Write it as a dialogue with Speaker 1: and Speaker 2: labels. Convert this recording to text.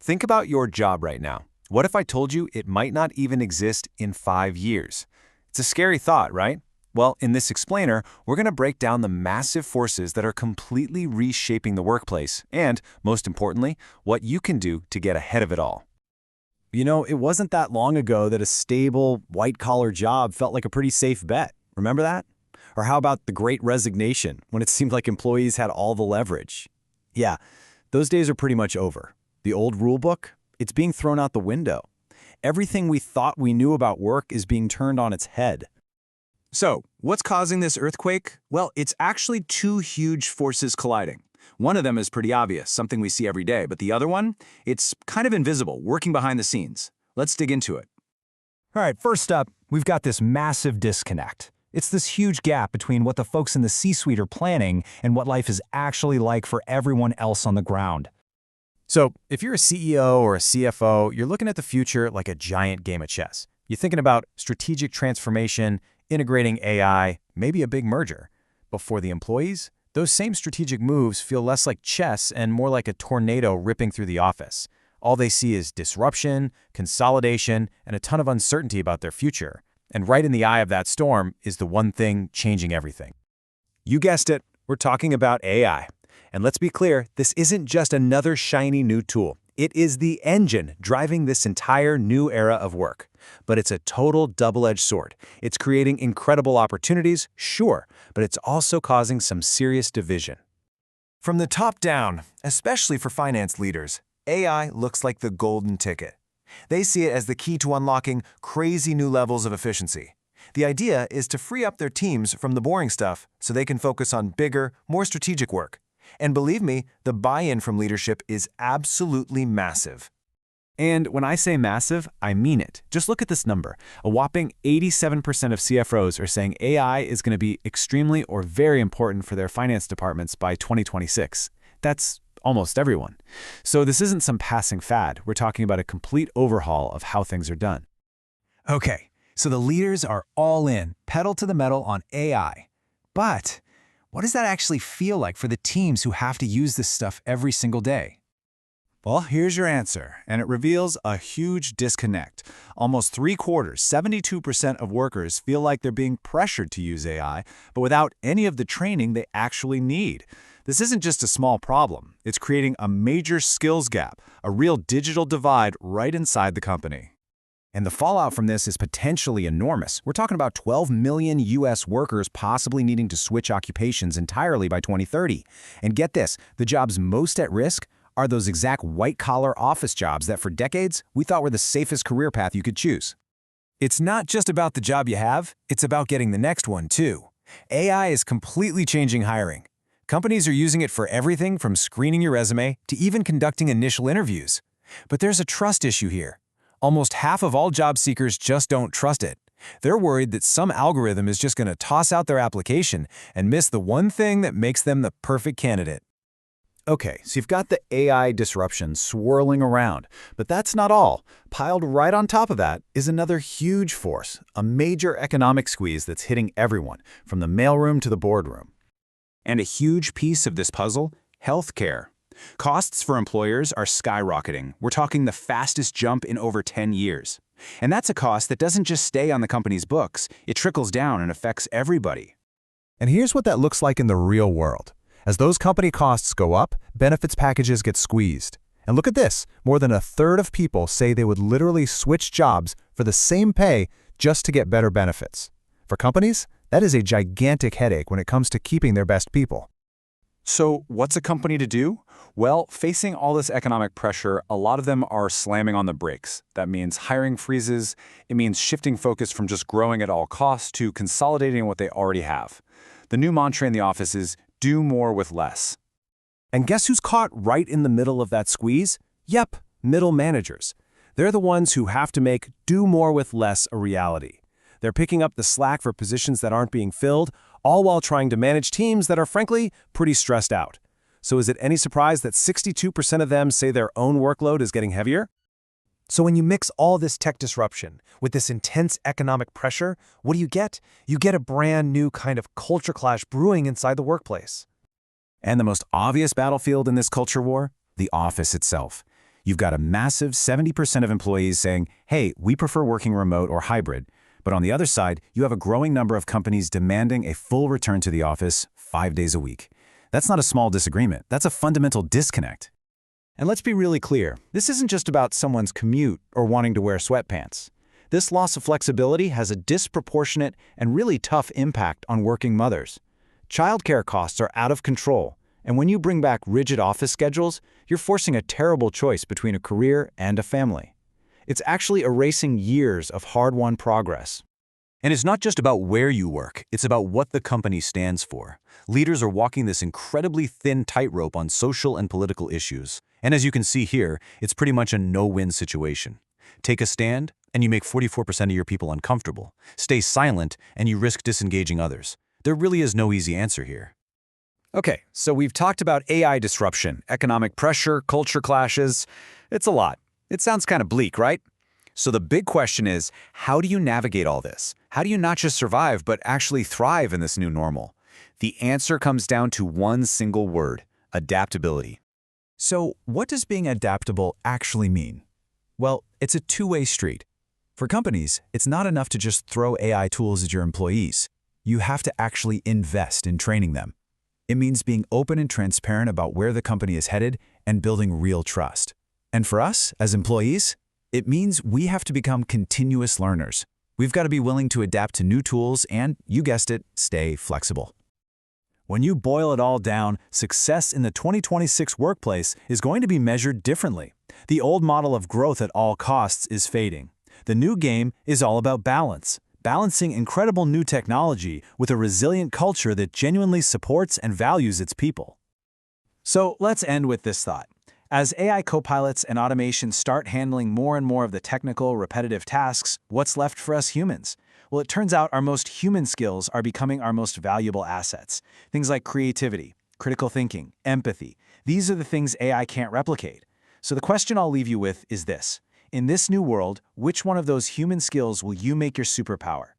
Speaker 1: Think about your job right now. What if I told you it might not even exist in 5 years? It's a scary thought, right? Well, in this explainer, we're going to break down the massive forces that are completely reshaping the workplace and, most importantly, what you can do to get ahead of it all.
Speaker 2: You know, it wasn't that long ago that a stable, white-collar job felt like a pretty safe bet. Remember that? Or how about the Great Resignation, when it seemed like employees had all the leverage? Yeah, those days are pretty much over. The old rule book, it's being thrown out the window. Everything we thought we knew about work is being turned on its head.
Speaker 3: So, what's causing this earthquake? Well, it's actually two huge forces colliding. One of them is pretty obvious, something we see every day, but the other one, it's kind of invisible, working behind the scenes. Let's dig into it.
Speaker 4: All right, first up, we've got this massive disconnect. It's this huge gap between what the folks in the C-suite are planning and what life is actually like for everyone else on the ground.
Speaker 2: So, if you're a CEO or a CFO, you're looking at the future like a giant game of chess. You're thinking about strategic transformation, integrating AI, maybe a big merger. But for the employees, those same strategic moves feel less like chess and more like a tornado ripping through the office. All they see is disruption, consolidation, and a ton of uncertainty about their future. And right in the eye of that storm is the one thing changing everything. You guessed it, we're talking about AI. And let's be clear, this isn't just another shiny new tool. It is the engine driving this entire new era of work. But it's a total double-edged sword. It's creating incredible opportunities, sure, but it's also causing some serious division.
Speaker 1: From the top down, especially for finance leaders, AI looks like the golden ticket. They see it as the key to unlocking crazy new levels of efficiency. The idea is to free up their teams from the boring stuff so they can focus on bigger, more strategic work. And believe me, the buy-in from leadership is absolutely massive.
Speaker 2: And when I say massive, I mean it. Just look at this number. A whopping 87% of CFOs are saying AI is going to be extremely or very important for their finance departments by 2026. That's almost everyone. So this isn't some passing fad. We're talking about a complete overhaul of how things are done.
Speaker 4: Okay, so the leaders are all in, pedal to the metal on AI. But what does that actually feel like for the teams who have to use this stuff every single day?
Speaker 3: Well, here's your answer, and it reveals a huge disconnect. Almost 3/4, 72% of workers feel like they're being pressured to use AI, but without any of the training they actually need. This isn't just a small problem. It's creating a major skills gap, a real digital divide right inside the company.
Speaker 2: And the fallout from this is potentially enormous. We're talking about 12 million US workers possibly needing to switch occupations entirely by 2030. And get this, the jobs most at risk are those exact white-collar office jobs that for decades we thought were the safest career path you could choose. It's not just about the job you have, it's about getting the next one too. AI is completely changing hiring. Companies are using it for everything from screening your resume to even conducting initial interviews. But there's a trust issue here. Almost half of all job seekers just don't trust it. They're worried that some algorithm is just going to toss out their application and miss the one thing that makes them the perfect candidate. Okay, so you've got the AI disruption swirling around, but that's not all. Piled right on top of that is another huge force, a major economic squeeze that's hitting everyone, from the mailroom to the boardroom.
Speaker 3: And a huge piece of this puzzle, healthcare. Costs for employers are skyrocketing. We're talking the fastest jump in over 10 years. And that's a cost that doesn't just stay on the company's books. It trickles down and affects everybody.
Speaker 4: And here's what that looks like in the real world. As those company costs go up, benefits packages get squeezed. And look at this, more than a third of people say they would literally switch jobs for the same pay just to get better benefits. For companies, that is a gigantic headache when it comes to keeping their best people.
Speaker 3: So what's a company to do? Well, facing all this economic pressure, a lot of them are slamming on the brakes. That means hiring freezes. It means shifting focus from just growing at all costs to consolidating what they already have. The new mantra in the office is do more with less.
Speaker 2: And guess who's caught right in the middle of that squeeze? Yep, middle managers. They're the ones who have to make do more with less a reality. They're picking up the slack for positions that aren't being filled, all while trying to manage teams that are, frankly, pretty stressed out. So is it any surprise that 62% of them say their own workload is getting heavier? So when you mix all this tech disruption with this intense economic pressure, what do you get? You get a brand new kind of culture clash brewing inside the workplace. And the most obvious battlefield in this culture war? The office itself. You've got a massive 70% of employees saying, hey, we prefer working remote or hybrid. But on the other side, you have a growing number of companies demanding a full return to the office 5 days a week. That's not a small disagreement. That's a fundamental disconnect.
Speaker 3: And let's be really clear, this isn't just about someone's commute or wanting to wear sweatpants. This loss of flexibility has a disproportionate and really tough impact on working mothers. Childcare costs are out of control, and when you bring back rigid office schedules, you're forcing a terrible choice between a career and a family. It's actually erasing years of hard-won progress.
Speaker 1: And it's not just about where you work, it's about what the company stands for. Leaders are walking this incredibly thin tightrope on social and political issues. And as you can see here, it's pretty much a no-win situation. Take a stand, and you make 44% of your people uncomfortable. Stay silent, and you risk disengaging others. There really is no easy answer here.
Speaker 3: Okay, so we've talked about AI disruption, economic pressure, culture clashes. It's a lot. It sounds kind of bleak, right? So the big question is, how do you navigate all this? How do you not just survive, but actually thrive in this new normal? The answer comes down to one single word: adaptability.
Speaker 2: So what does being adaptable actually mean? Well, it's a two-way street. For companies, it's not enough to just throw AI tools at your employees. You have to actually invest in training them. It means being open and transparent about where the company is headed and building real trust. And for us, as employees, it means we have to become continuous learners. We've got to be willing to adapt to new tools and, you guessed it, stay flexible.
Speaker 3: When you boil it all down, success in the 2026 workplace is going to be measured differently. The old model of growth at all costs is fading. The new game is all about balance, balancing incredible new technology with a resilient culture that genuinely supports and values its people. So let's end with this thought. As AI copilots and automation start handling more and more of the technical, repetitive tasks, what's left for us humans? Well, it turns out our most human skills are becoming our most valuable assets. Things like creativity, critical thinking, empathy. These are the things AI can't replicate. So the question I'll leave you with is this. In this new world, which one of those human skills will you make your superpower?